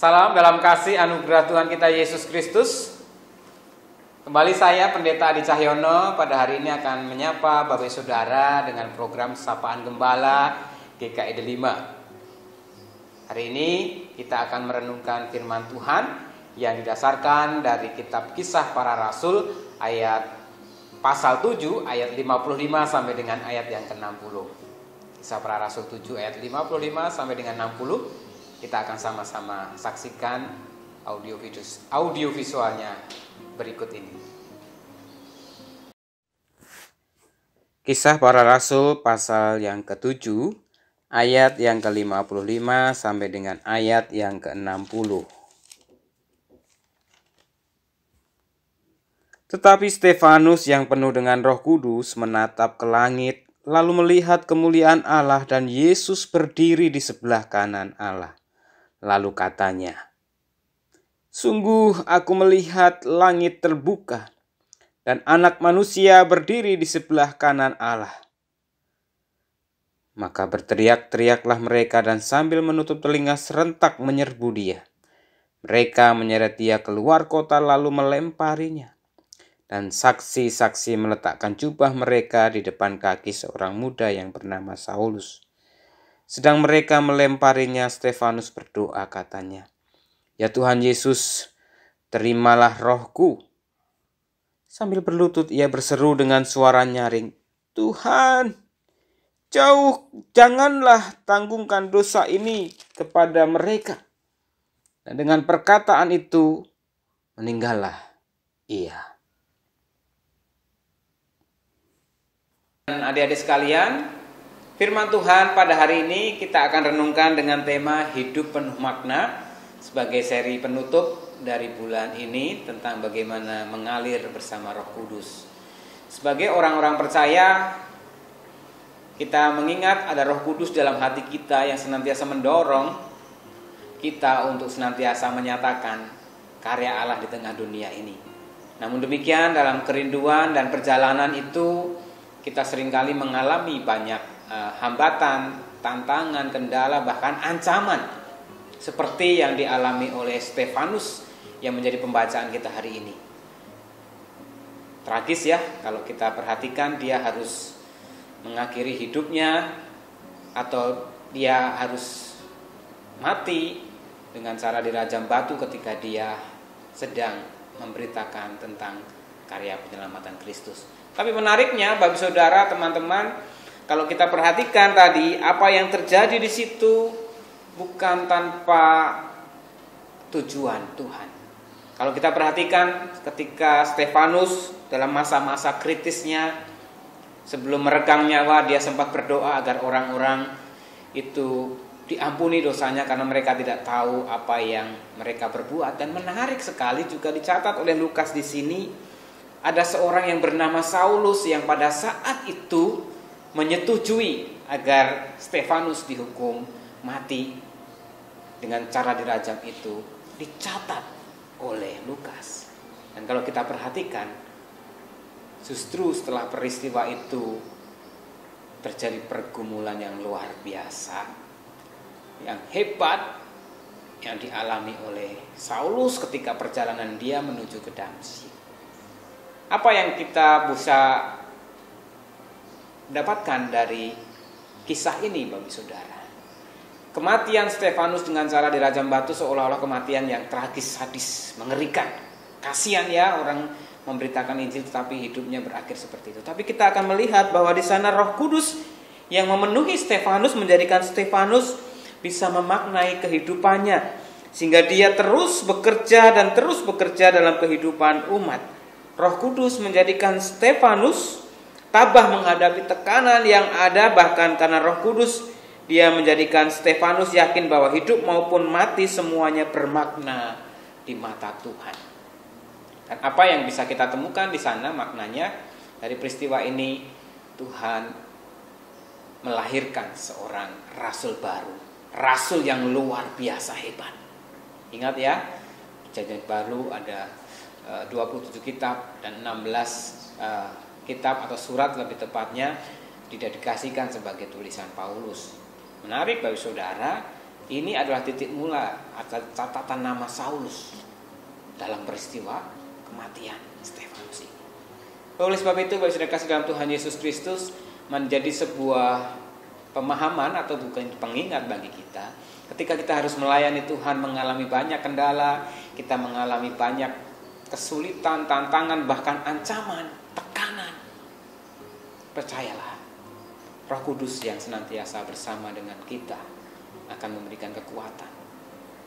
Salam dalam kasih anugerah Tuhan kita Yesus Kristus. Kembali saya Pendeta Adi Cahyono pada hari ini akan menyapa Bapak Saudara dengan program Sapaan Gembala GKI Delima. Hari ini kita akan merenungkan firman Tuhan yang didasarkan dari kitab Kisah Para Rasul ayat pasal 7 ayat 55 sampai dengan ayat yang ke-60. Kisah Para Rasul 7 ayat 55 sampai dengan 60. Kita akan sama-sama saksikan audio visualnya berikut ini. Kisah Para Rasul pasal yang ke-7 ayat yang ke-55 sampai dengan ayat yang ke-60. Tetapi Stefanus yang penuh dengan Roh Kudus menatap ke langit, lalu melihat kemuliaan Allah dan Yesus berdiri di sebelah kanan Allah. Lalu katanya, "Sungguh aku melihat langit terbuka dan Anak Manusia berdiri di sebelah kanan Allah." Maka berteriak-teriaklah mereka dan sambil menutup telinga serentak menyerbu dia. Mereka menyeret dia keluar kota lalu melemparinya. Dan saksi-saksi meletakkan jubah mereka di depan kaki seorang muda yang bernama Saulus. Sedang mereka melemparinya, Stefanus berdoa katanya, "Ya Tuhan Yesus, terimalah rohku." Sambil berlutut ia berseru dengan suara nyaring, "Tuhan, janganlah tanggungkan dosa ini kepada mereka." Dan dengan perkataan itu meninggallah ia. Dan adik-adik sekalian, firman Tuhan pada hari ini kita akan renungkan dengan tema hidup penuh makna sebagai seri penutup dari bulan ini tentang bagaimana mengalir bersama Roh Kudus. Sebagai orang-orang percaya, kita mengingat ada Roh Kudus dalam hati kita yang senantiasa mendorong kita untuk senantiasa menyatakan karya Allah di tengah dunia ini. Namun demikian, dalam kerinduan dan perjalanan itu kita seringkali mengalami banyak hambatan, tantangan, kendala, bahkan ancaman seperti yang dialami oleh Stefanus yang menjadi pembacaan kita hari ini. Tragis ya, kalau kita perhatikan dia harus mengakhiri hidupnya atau dia harus mati dengan cara dirajam batu ketika dia sedang memberitakan tentang karya penyelamatan Kristus. Tapi menariknya bagi saudara, teman-teman, kalau kita perhatikan tadi, apa yang terjadi di situ bukan tanpa tujuan Tuhan. Kalau kita perhatikan ketika Stefanus dalam masa-masa kritisnya, sebelum meregang nyawa, dia sempat berdoa agar orang-orang itu diampuni dosanya karena mereka tidak tahu apa yang mereka berbuat. Dan menarik sekali juga dicatat oleh Lukas di sini, ada seorang yang bernama Saulus yang pada saat itu menyetujui agar Stefanus dihukum mati dengan cara dirajam itu, dicatat oleh Lukas. Dan kalau kita perhatikan, justru setelah peristiwa itu terjadi pergumulan yang luar biasa, yang hebat, yang dialami oleh Saulus ketika perjalanan dia menuju ke Damsyik. Apa yang kita bisa dapatkan dari kisah ini bagi saudara? Kematian Stefanus dengan cara dirajam batu seolah-olah kematian yang tragis, sadis, mengerikan. Kasihan ya orang memberitakan Injil tetapi hidupnya berakhir seperti itu. Tapi kita akan melihat bahwa di sana Roh Kudus yang memenuhi Stefanus menjadikan Stefanus bisa memaknai kehidupannya sehingga dia terus bekerja dan terus bekerja dalam kehidupan umat. Roh Kudus menjadikan Stefanus tabah menghadapi tekanan yang ada, bahkan karena Roh Kudus dia menjadikan Stefanus yakin bahwa hidup maupun mati semuanya bermakna di mata Tuhan. Dan apa yang bisa kita temukan di sana maknanya dari peristiwa ini, Tuhan melahirkan seorang rasul baru, rasul yang luar biasa hebat. Ingat ya, Perjanjian Baru ada 27 kitab dan 16 kitab atau surat lebih tepatnya didedikasikan sebagai tulisan Paulus. Menarik bagi saudara, Ini adalah titik mula atau catatan nama Saulus dalam peristiwa kematian Stefanus ini. Oleh sebab itu, bagi saudara kasih dalam Tuhan Yesus Kristus, menjadi sebuah pemahaman atau bukan pengingat bagi kita. Ketika kita harus melayani Tuhan, mengalami banyak kendala, kita mengalami banyak kesulitan, tantangan, bahkan ancaman, tekanan. Percayalah, Roh Kudus yang senantiasa bersama dengan kita akan memberikan kekuatan.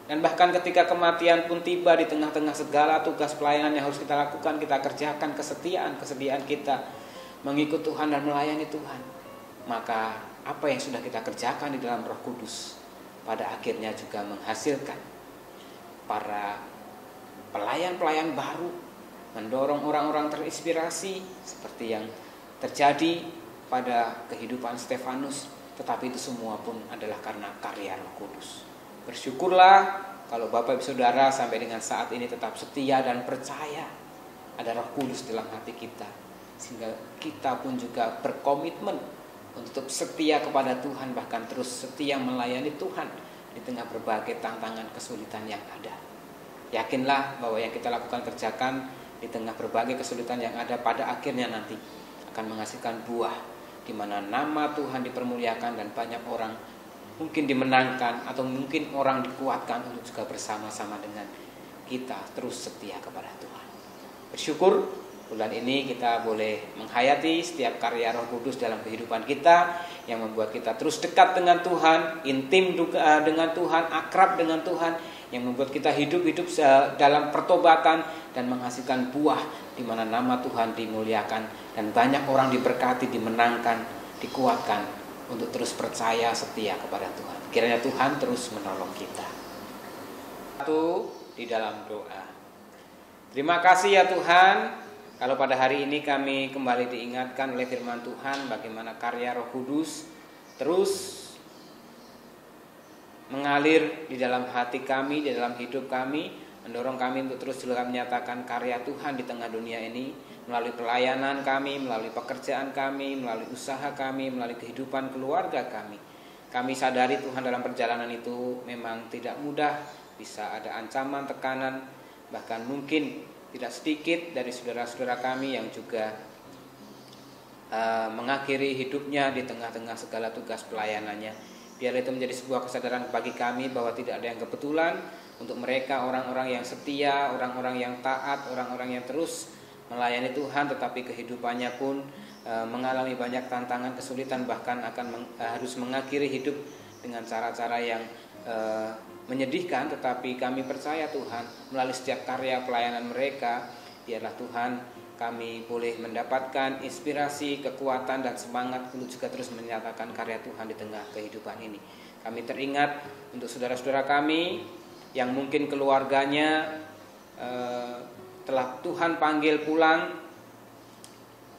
Dan bahkan ketika kematian pun tiba di tengah-tengah segala tugas pelayanan yang harus kita lakukan, kita kerjakan kesetiaan kita mengikut Tuhan dan melayani Tuhan. Maka apa yang sudah kita kerjakan di dalam Roh Kudus pada akhirnya juga menghasilkan para pelayan-pelayan baru, mendorong orang-orang terinspirasi seperti yang terjadi pada kehidupan Stefanus. Tetapi itu semua pun adalah karena karya Roh Kudus. Bersyukurlah kalau Bapak Ibu Saudara sampai dengan saat ini tetap setia dan percaya ada Roh Kudus dalam hati kita, sehingga kita pun juga berkomitmen untuk setia kepada Tuhan, bahkan terus setia melayani Tuhan di tengah berbagai tantangan kesulitan yang ada. Yakinlah bahwa yang kita lakukan, kerjakan di tengah berbagai kesulitan yang ada, pada akhirnya nanti akan menghasilkan buah di mana nama Tuhan dipermuliakan dan banyak orang mungkin dimenangkan atau mungkin orang dikuatkan untuk juga bersama-sama dengan kita terus setia kepada Tuhan. Bersyukur bulan ini kita boleh menghayati setiap karya Roh Kudus dalam kehidupan kita yang membuat kita terus dekat dengan Tuhan, intim dengan Tuhan, akrab dengan Tuhan, yang membuat kita hidup dalam pertobatan dan menghasilkan buah di mana nama Tuhan dimuliakan dan banyak orang diberkati, dimenangkan, dikuatkan untuk terus percaya setia kepada Tuhan. Kiranya Tuhan terus menolong kita. Satu di dalam doa. Terima kasih ya Tuhan, kalau pada hari ini kami kembali diingatkan oleh firman Tuhan bagaimana karya Roh Kudus terus mengalir di dalam hati kami, di dalam hidup kami, mendorong kami untuk terus juga menyatakan karya Tuhan di tengah dunia ini, melalui pelayanan kami, melalui pekerjaan kami, melalui usaha kami, melalui kehidupan keluarga kami. Kami sadari Tuhan dalam perjalanan itu memang tidak mudah, bisa ada ancaman, tekanan, bahkan mungkin tidak sedikit dari saudara-saudara kami yang juga mengakhiri hidupnya di tengah-tengah segala tugas pelayanannya. Biar itu menjadi sebuah kesadaran bagi kami bahwa tidak ada yang kebetulan. Untuk mereka, orang-orang yang setia, orang-orang yang taat, orang-orang yang terus melayani Tuhan, tetapi kehidupannya pun mengalami banyak tantangan, kesulitan, bahkan harus mengakhiri hidup dengan cara-cara yang menyedihkan. Tetapi kami percaya Tuhan, melalui setiap karya pelayanan mereka, biarlah Tuhan kami boleh mendapatkan inspirasi, kekuatan, dan semangat untuk juga terus menyatakan karya Tuhan di tengah kehidupan ini. Kami teringat untuk saudara-saudara kami yang mungkin keluarganya telah Tuhan panggil pulang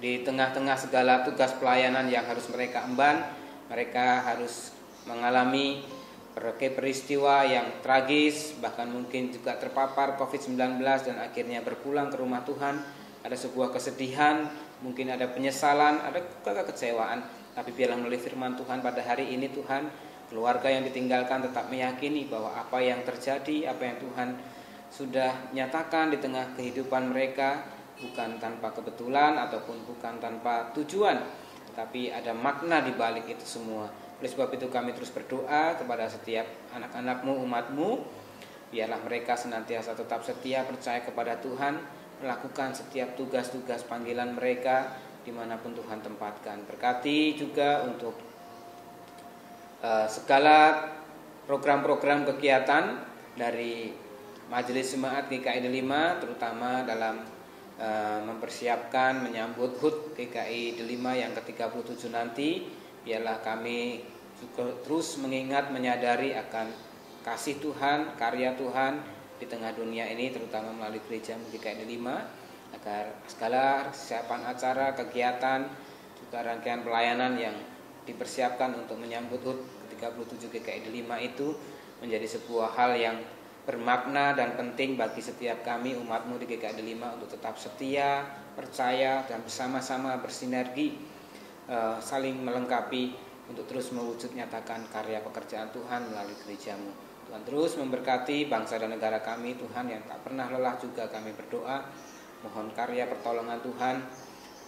di tengah-tengah segala tugas pelayanan yang harus mereka emban. Mereka harus mengalami berbagai peristiwa yang tragis, bahkan mungkin juga terpapar COVID-19 dan akhirnya berpulang ke rumah Tuhan. Ada sebuah kesedihan, mungkin ada penyesalan, ada kekecewaan. Tapi biarlah melalui firman Tuhan pada hari ini Tuhan, keluarga yang ditinggalkan tetap meyakini bahwa apa yang terjadi, apa yang Tuhan sudah nyatakan di tengah kehidupan mereka bukan tanpa kebetulan ataupun bukan tanpa tujuan, tapi ada makna di balik itu semua. Oleh sebab itu kami terus berdoa kepada setiap anak-anakmu, umatmu, biarlah mereka senantiasa tetap setia, percaya kepada Tuhan, melakukan setiap tugas-tugas panggilan mereka dimanapun Tuhan tempatkan. Berkati juga untuk segala program-program kegiatan dari Majelis Jemaat GKI 5, terutama dalam mempersiapkan menyambut HUT GKI 5 yang ke-37 nanti. Biarlah kami juga terus mengingat, menyadari akan kasih Tuhan, karya Tuhan di tengah dunia ini, terutama melalui gereja GKI 5, agar segala persiapan acara, kegiatan, juga rangkaian pelayanan yang dipersiapkan untuk menyambut HUT ke-37 GKI 5 itu menjadi sebuah hal yang bermakna dan penting bagi setiap kami umatmu di GKI 5 untuk tetap setia, percaya, dan bersama-sama bersinergi, saling melengkapi untuk terus mewujud nyatakan karya pekerjaan Tuhan melalui gereja-Mu. Tuhan terus memberkati bangsa dan negara kami, Tuhan, yang tak pernah lelah juga kami berdoa. Mohon karya pertolongan Tuhan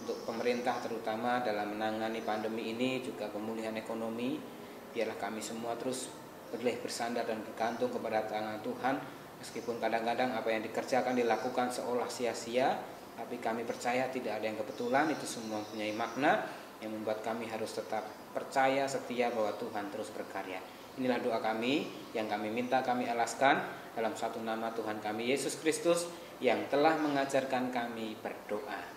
untuk pemerintah terutama dalam menangani pandemi ini, juga pemulihan ekonomi. Biarlah kami semua terus bersandar dan bergantung kepada tangan Tuhan. Meskipun kadang-kadang apa yang dikerjakan dilakukan seolah sia-sia, tapi kami percaya tidak ada yang kebetulan, itu semua mempunyai makna yang membuat kami harus tetap percaya setia bahwa Tuhan terus berkarya. Inilah doa kami yang kami minta, kami alaskan dalam satu nama Tuhan kami Yesus Kristus yang telah mengajarkan kami berdoa.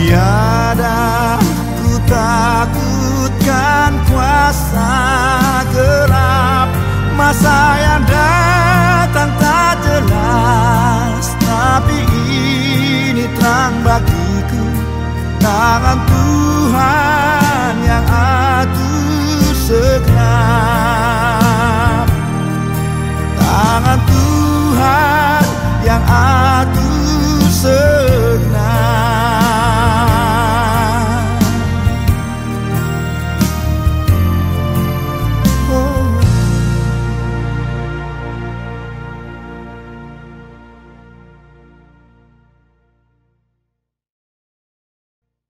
Tiada ku takutkan kuasa gelap, masa yang datang tak jelas, tapi ini terang bagiku, tangan Tuhan yang atur segenap, tangan Tuhan yang atur segenap.